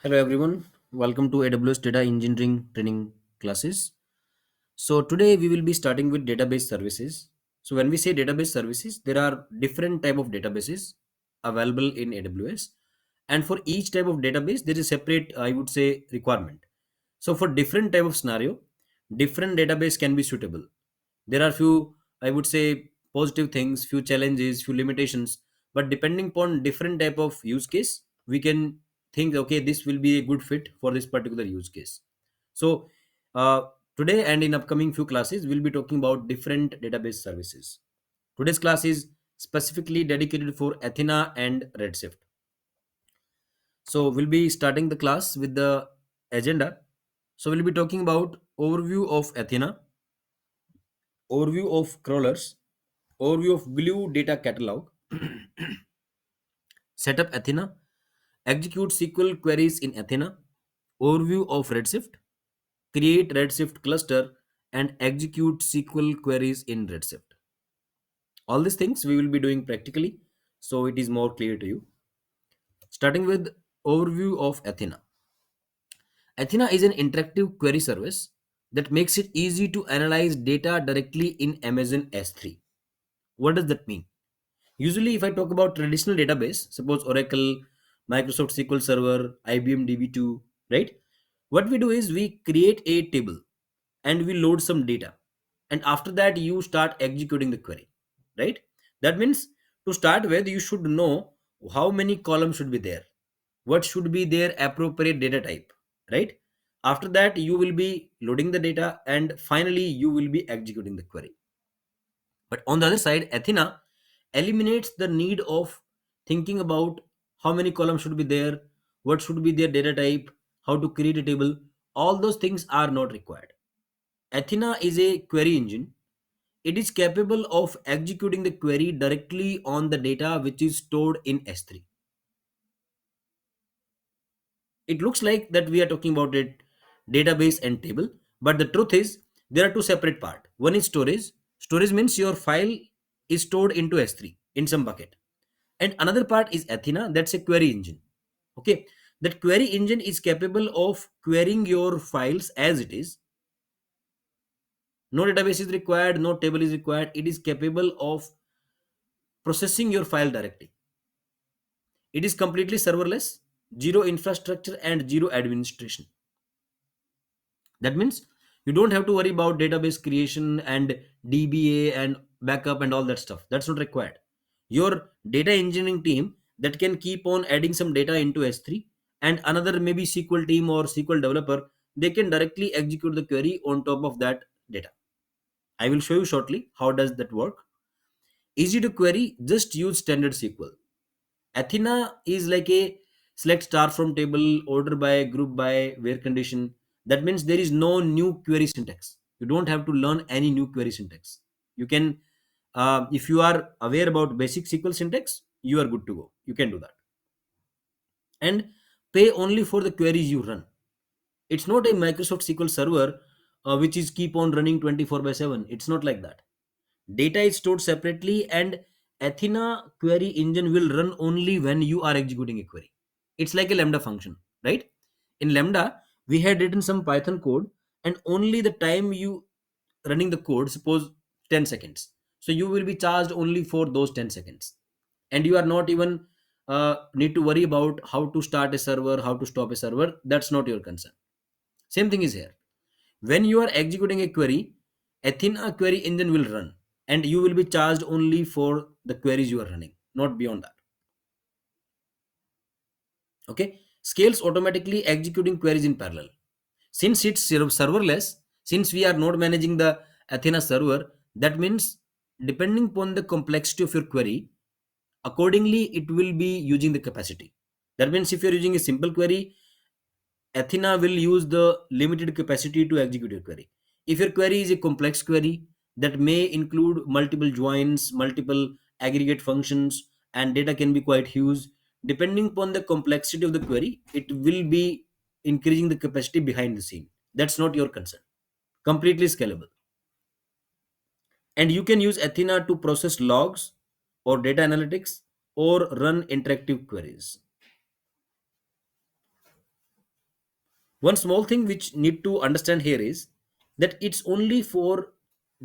Hello everyone, welcome to AWS Data Engineering Training classes. So today we will be starting with database services. So when we say database services, there are different type of databases available in AWS, and for each type of database there is a separate, I would say, requirement. So for different type of scenario, different database can be suitable. There are few, I would say, positive things, few challenges, few limitations, but depending upon different type of use case, we can think, okay, this will be a good fit for this particular use case. So uh, today and in upcoming few classes, we'll be talking about different database services. Today's class is specifically dedicated for Athena and Redshift. So we'll be starting the class with the agenda. So we'll be talking about overview of Athena, overview of crawlers, overview of Glue data catalog, setup Athena, execute SQL queries in Athena, overview of Redshift, create Redshift cluster, and execute SQL queries in Redshift. All these things we will be doing practically, so it is more clear to you. Starting with overview of Athena. Athena is an interactive query service that makes it easy to analyze data directly in Amazon S3. What does that mean? Usually, if I talk about traditional database, suppose Oracle, Microsoft SQL Server, IBM DB2, right? What we do is we create a table and we load some data. And after that, you start executing the query, right? That means to start with, you should know how many columns should be there, what should be their appropriate data type, right? After that, you will be loading the data and finally you will be executing the query. But on the other side, Athena eliminates the need of thinking about how many columns should be there, what should be their data type, how to create a table. All those things are not required. Athena is a query engine. It is capable of executing the query directly on the data which is stored in S3. It looks like that we are talking about it database and table, but the truth is there are two separate part. One is storage. Storage means your file is stored into S3 in some bucket, and another part is Athena, that's a query engine. Okay, that query engine is capable of querying your files as it is. No database is required, no table is required. It is capable of processing your file directly. It is completely serverless, zero infrastructure and zero administration. That means you don't have to worry about database creation and DBA and backup and all that stuff. That's not required. Your data engineering team that can keep on adding some data into S3, and another maybe SQL team or SQL developer, they can directly execute the query on top of that data. I will show you shortly how does that work. Easy to query, just use standard SQL. Athena is like a select star from table, order by, group by, where condition. That means there is no new query syntax. You don't have to learn any new query syntax. You can, if you are aware about basic SQL syntax, you are good to go. You can do that. And pay only for the queries you run. It's not a Microsoft SQL server which is keep on running 24 by 7. It's not like that. Data is stored separately, and Athena query engine will run only when you are executing a query. It's like a Lambda function, right? In Lambda, we had written some Python code, and only the time you running the code, suppose 10 seconds. So you will be charged only for those 10 seconds. And you are not even need to worry about how to start a server, how to stop a server. That's not your concern. Same thing is here. When you are executing a query, Athena query engine will run and you will be charged only for the queries you are running, not beyond that. Okay. Scales automatically executing queries in parallel. Since it's serverless, since we are not managing the Athena server, that means depending upon the complexity of your query, accordingly it will be using the capacity. That means if you're using a simple query, Athena will use the limited capacity to execute your query. If your query is a complex query that may include multiple joins, multiple aggregate functions, and data can be quite huge, depending upon the complexity of the query, it will be increasing the capacity behind the scene. That's not your concern. Completely scalable. And you can use Athena to process logs or data analytics or run interactive queries. One small thing which need to understand here is that it's only for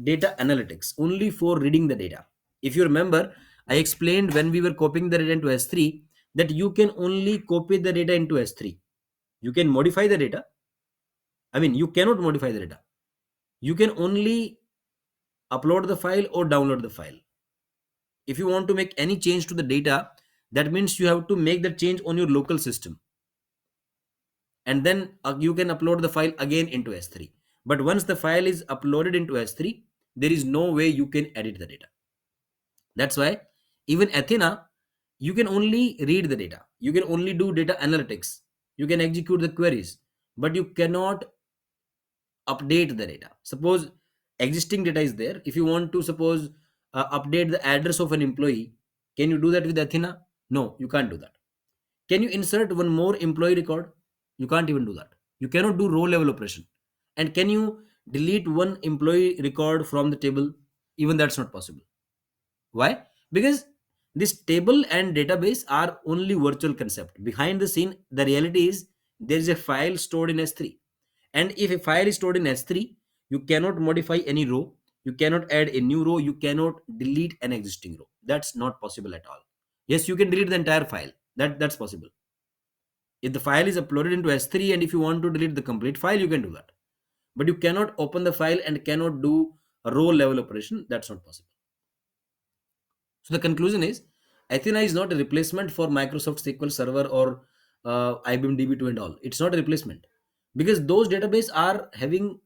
data analytics, only for reading the data. If you remember, I explained when we were copying the data into S3 that you can only copy the data into S3. You can modify the data. I mean, you cannot modify the data. You can only upload the file or download the file. If you want to make any change to the data, that means you have to make that change on your local system, and then you can upload the file again into S3. But once the file is uploaded into S3, there is no way you can edit the data. That's why even Athena, you can only read the data, you can only do data analytics, you can execute the queries, but you cannot update the data. Suppose existing data is there, if you want to suppose update the address of an employee, can you do that with Athena? No, you can't do that. Can you insert one more employee record? You can't even do that. You cannot do row level operation. And can you delete one employee record from the table? Even that's not possible. Why? Because this table and database are only virtual concept. Behind the scene, the reality is there is a file stored in S3. And if a file is stored in S3, you cannot modify any row, you cannot add a new row, you cannot delete an existing row. That's not possible at all. Yes, you can delete the entire file. That's possible. If the file is uploaded into S3 and if you want to delete the complete file, you can do that. But you cannot open the file and cannot do a row level operation. That's not possible. So the conclusion is Athena is not a replacement for Microsoft SQL Server or IBM DB2 and all. It's not a replacement because those databases are having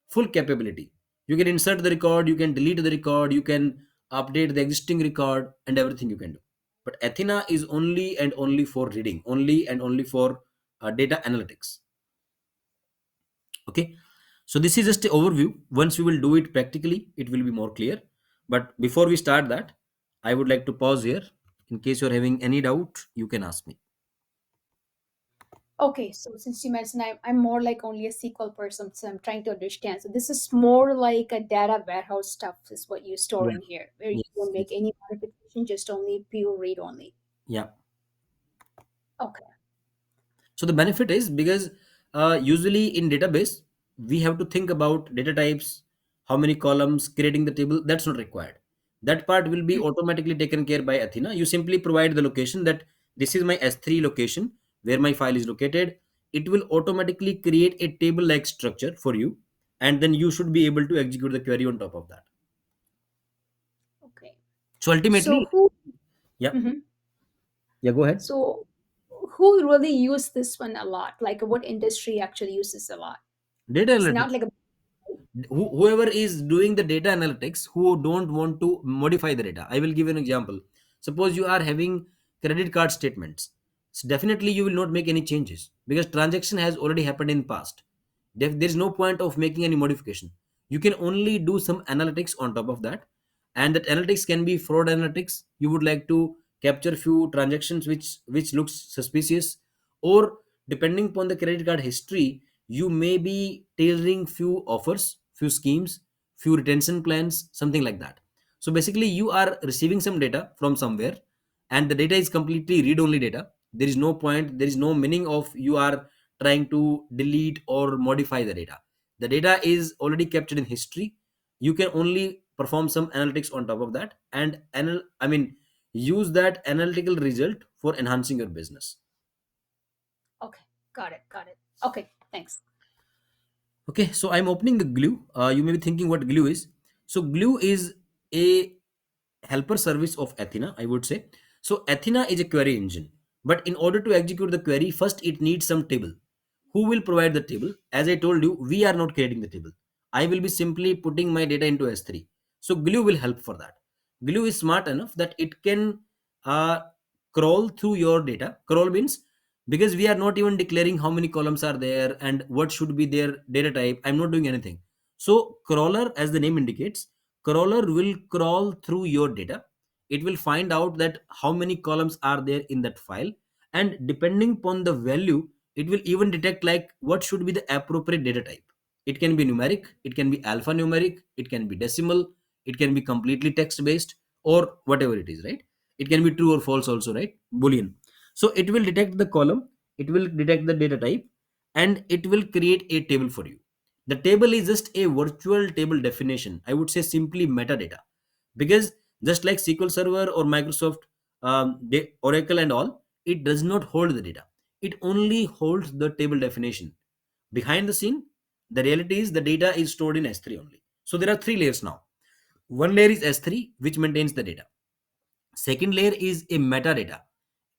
full capability. You can insert the record, you can delete the record, you can update the existing record, and everything you can do. But Athena is only and only for reading, only and only for data analytics. Okay, so this is just an overview. Once we will do it practically, it will be more clear. But before we start that, I would like to pause here. In case you're having any doubt, you can ask me. Okay, so since you mentioned I'm more like only a SQL person, so I'm trying to understand. So this is more like a data warehouse stuff is what you store Yeah. in here, where you Yes, don't make yes. any modification, just only pure read only. Yeah. Okay. So the benefit is because usually in database we have to think about data types, how many columns, creating the table. That's not required. That part will be Mm, automatically taken care by Athena. You simply provide the location that this is my S3 location where my file is located. It will automatically create a table like structure for you, and then you should be able to execute the query on top of that. okay. So So ultimately, who yeah, mhm. yeah, go ahead. So who really use this one a lot? Like what industry actually uses a lot? Data It's not analytics. like a Whoever is doing the data analytics who don't want to modify the data, I will give an example. Suppose you are having credit card statements, so definitely you will not make any changes because transaction has already happened in past. There is no point of making any modification. You can only do some analytics on top of that, and that analytics can be fraud analytics. You would like to capture few transactions which looks suspicious, or depending upon the credit card history, you may be tailoring few offers, few schemes, few retention plans, something like that. So basically you are receiving some data from somewhere, and the data is completely read only data. There is no point, there is no meaning of you are trying to delete or modify the data. The data is already captured in history. You can only perform some analytics on top of that, and use that analytical result for enhancing your business. okay. Got it. Got it. Okay, thanks. Okay, so I'm opening the Glue. You may be thinking what Glue is. So Glue is a helper service of Athena, I would say. So Athena is a query engine, but in order to execute the query, first it needs some table. Who will provide the table? As I told you, we are not creating the table. I will be simply putting my data into S3. So Glue will help for that. Glue is smart enough that it can uh, crawl through your data. Crawl means because we are not even declaring how many columns are there and what should be their data type. I'm not doing anything. So crawler, as the name indicates, crawler will crawl through your data. It will find out that how many columns are there in that file, and depending upon the value, it will even detect like what should be the appropriate data type. It can be numeric, it can be alphanumeric, it can be decimal, it can be completely text based, or whatever it is, right? It can be true or false also, right? Boolean. So it will detect the column, it will detect the data type, and it will create a table for you. The table is just a virtual table definition. I would say simply metadata, because just like SQL Server or Microsoft Oracle and all, it does not hold the data. It only holds the table definition. Behind the scene, the reality is the data is stored in S3 only. So there are three layers now. One layer is S3, which maintains the data. Second layer is a metadata.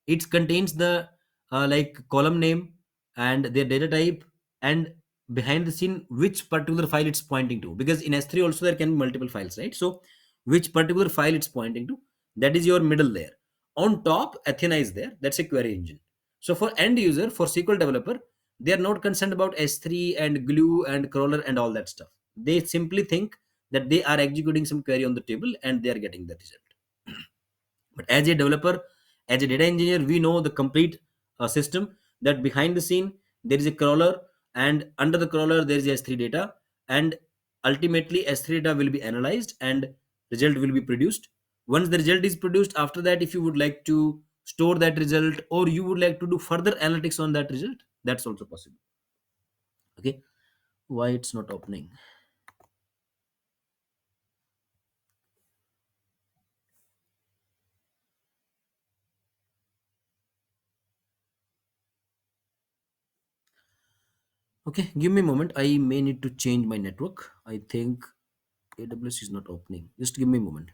It contains the like column name and their data type, and behind the scene which particular file it's pointing to, because in S3 also there can be multiple files, right? So which particular file it's pointing to, that is your middle layer. On top, Athena is there, that's a query engine. So for end user, for SQL developer, they are not concerned about S3 and glue and crawler and all that stuff. They simply think that they are executing some query on the table and they are getting the result. But as a developer, as a data engineer, we know the complete system, that behind the scene there is a crawler, and under the crawler there is S3 data, and ultimately S3 data will be analyzed and result will be produced. Once the result is produced, after that, if you would like to store that result or you would like to do further analytics on that result, that's also possible. Okay, why it's not opening? Okay, give me a moment. I may need to change my network. I think AWS is not opening. Just give me a moment.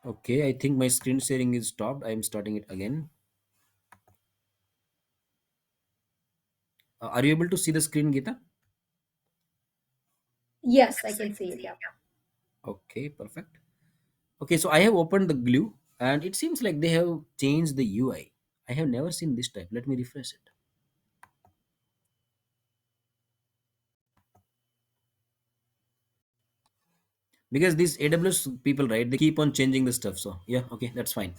Okay, I think my screen sharing is stopped. I am starting it again. Are you able to see the screen, Geeta? Yes, I can see it. Yeah. Okay, perfect. Okay, so I have opened the glue and it seems like they have changed the UI. I have never seen this type. Let me refresh it. Because these AWS people, right, they keep on changing the stuff. So, yeah, okay, that's fine.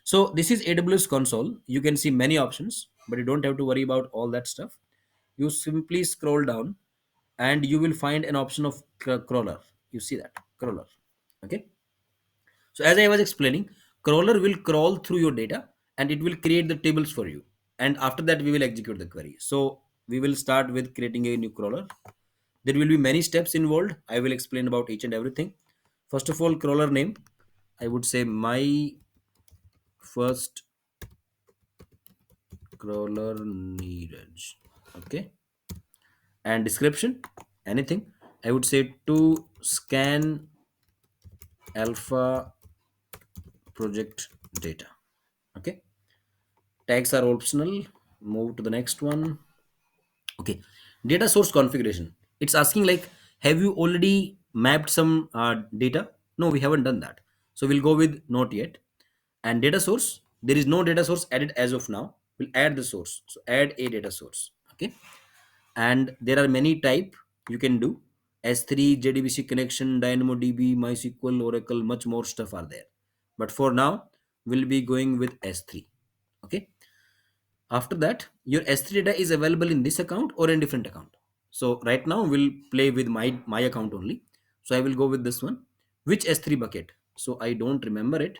So, this is AWS console. You can see many options, but you don't have to worry about all that stuff. You simply scroll down and you will find an option of crawler. You see that? Crawler. Okay. So as I was explaining, crawler will crawl through your data and it will create the tables for you. And after that, we will execute the query. So we will start with creating a new crawler. There will be many steps involved. I will explain about each and everything. First of all, crawler name. I would say my first crawler Neeraj. Okay. And description, anything. I would say to scan alpha project data. Okay. Tags are optional. Move to the next one. Okay, data source configuration. It's asking like, have you already mapped some data? No, we haven't done that. So we'll go with not yet. And data source, there is no data source added as of now. We'll add the source. So add a data source. Okay, and there are many type you can do. S3, JDBC connection, DynamoDB, MySQL, Oracle, much more stuff are there. But for now, we'll be going with S3. Okay, after that, your S3 data is available in this account or in different account. So right now we'll play with my account only. So I will go with this one. Which S3 bucket? So I don't remember it.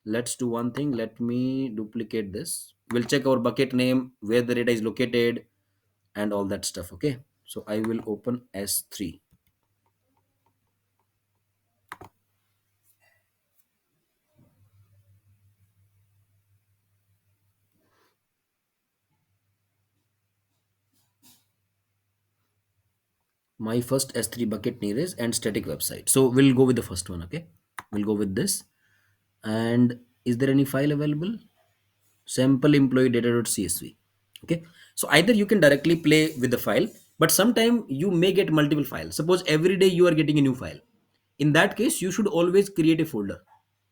Let's do one thing. Let me duplicate this. We'll check our bucket name, where the data is located, and all that stuff. Okay. So I will open S3. My first S3 bucket nearest and static website. So we'll go with the first one. Okay. We'll go with this. And is there any file available? Sample employee data.csv. Okay, so either you can directly play with the file, but sometime you may get multiple files. Suppose every day you are getting a new file. In that case, you should always create a folder.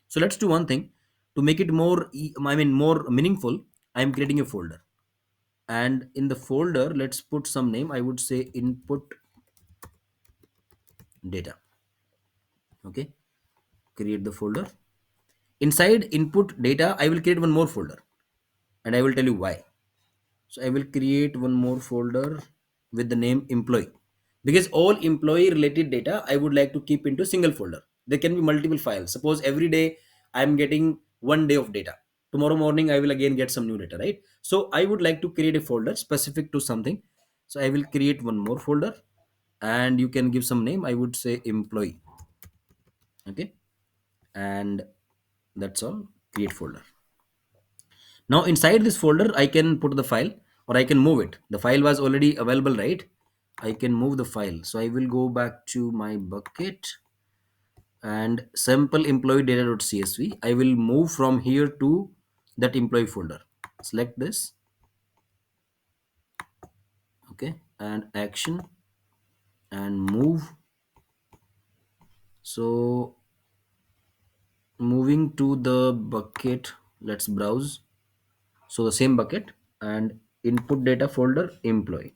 So let's do one thing to make it more more meaningful. I am creating a folder, and in the folder let's put some name. I would say input data. Okay, create the folder. Inside input data I will create one more folder, and I will tell you why. So I will create one more folder with the name employee, because all employee related data I would like to keep into single folder. There can be multiple files. Suppose every day I am getting one day of data. Tomorrow morning I will again get some new data, right? So I would like to create a folder specific to something. So I will create one more folder, and you can give some name. I would say employee. Okay, and that's all. Create folder. Now inside this folder, I can put the file, or I can move it. The file was already available, right? I can move the file. So I will go back to my bucket and sample employee data.csv. I will move from here to that employee folder. Select this, okay, and action and move. So moving to the bucket, let's browse. So the same bucket and input data folder employee.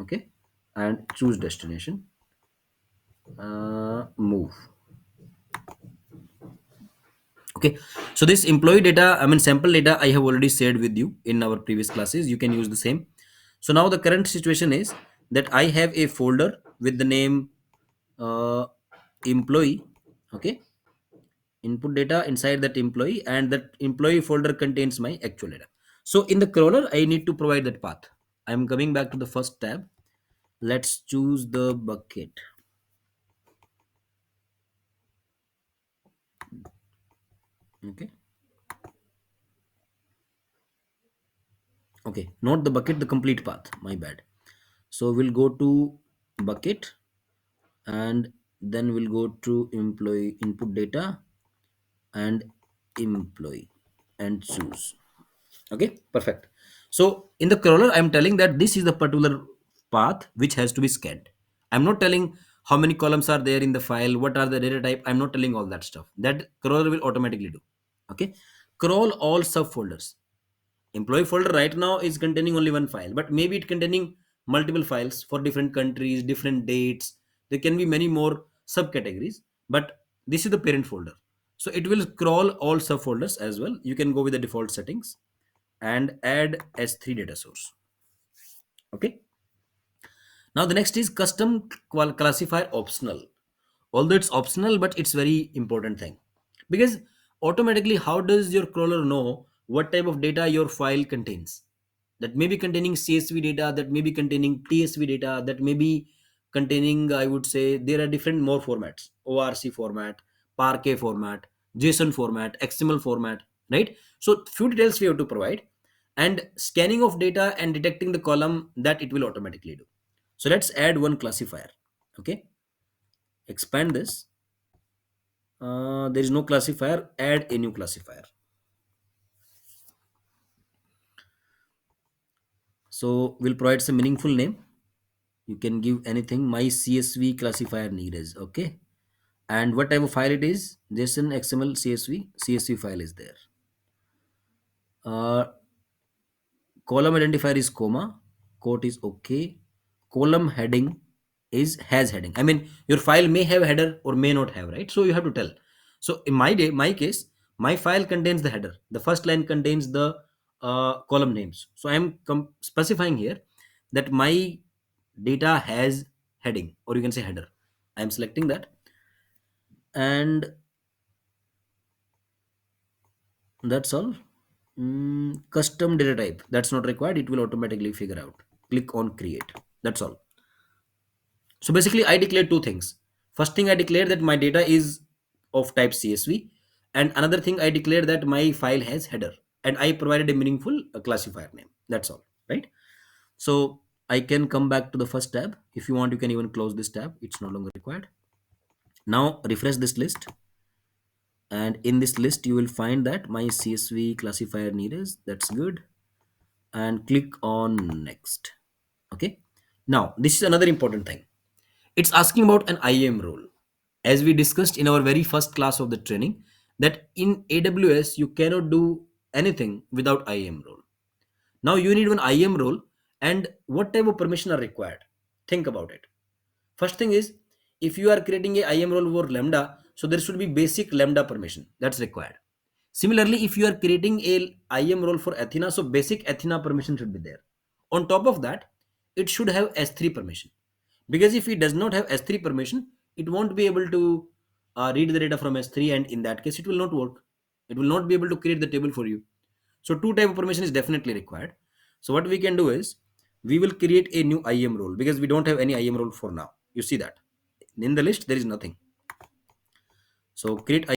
Okay, and choose destination, move. Okay, so this employee data, sample data, I have already shared with you in our previous classes. You can use the same. So now the current situation is that I have a folder with the name uh, employee. Okay, input data inside that employee, and that employee folder contains my actual data. So in the crawler I need to provide that path. I'm coming back to the first tab. Let's choose the bucket. Okay, okay, not the bucket, the complete path, my bad. So we'll go to bucket, and then we'll go to employee input data and employee and choose. Okay, perfect. So in the crawler I'm telling that this is the particular path which has to be scanned. I'm not telling how many columns are there in the file, what are the data type. I'm not telling all that stuff. That crawler will automatically do. Okay, crawl all subfolders. Employee folder right now is containing only one file, but maybe it containing multiple files for different countries, different dates. There can be many more subcategories, but this is the parent folder. So it will crawl all subfolders as well. You can go with the default settings and add S3 data source. Okay, now the next is custom classifier optional. Although it's optional, but it's very important thing, because automatically how does your crawler know what type of data your file contains? That may be containing CSV data, that may be containing TSV data, that may be containing, I would say there are different more formats: ORC format, Parquet format, JSON format, XML format, right? So few details we have to provide, and scanning of data and detecting the column that it will automatically do. So let's add one classifier. Okay, expand this. There is no classifier. Add a new classifier. So we'll provide some meaningful name. You can give anything. My CSV classifier need is okay. And what type of file it is? JSON, XML, CSV file is there. Uh, Column identifier is comma. Quote is okay. Column heading is has heading. Your file may have header or may not have, right? So you have to tell. So in my case, my file contains the header. The first line contains the column names. So I am specifying here that my data has heading, or you can say header. I am selecting that, and that's all. Custom data type, that's not required. It will automatically figure out. Click on create. That's all. So basically I declare two things. First thing, I declare that my data is of type CSV, and another thing, I declare that my file has header, and I provided a meaningful classifier name. That's all, right? So I can come back to the first tab. If you want, you can even close this tab. It's no longer required. Now refresh this list, and in this list you will find that my CSV classifier need is. That's good, and click on next. Okay, Now, this is another important thing. It's asking about an IAM role. As we discussed in our very first class of the training, that in AWS you cannot do anything without IAM role. Now you need one IAM role, and what type of permission are required? Think about it. First thing is, if you are creating a IAM role for Lambda, so there should be basic Lambda permission that's required. Similarly, if you are creating a IAM role for Athena, so basic Athena permission should be there. On top of that, it should have S3 permission. Because if it does not have S3 permission, it won't be able to read the data from S3, and in that case, it will not work. It will not be able to create the table for you. So two type of permission is definitely required. So what we can do is, we will create a new IAM role because we don't have any IAM role for now. You see that in the list there is nothing. So create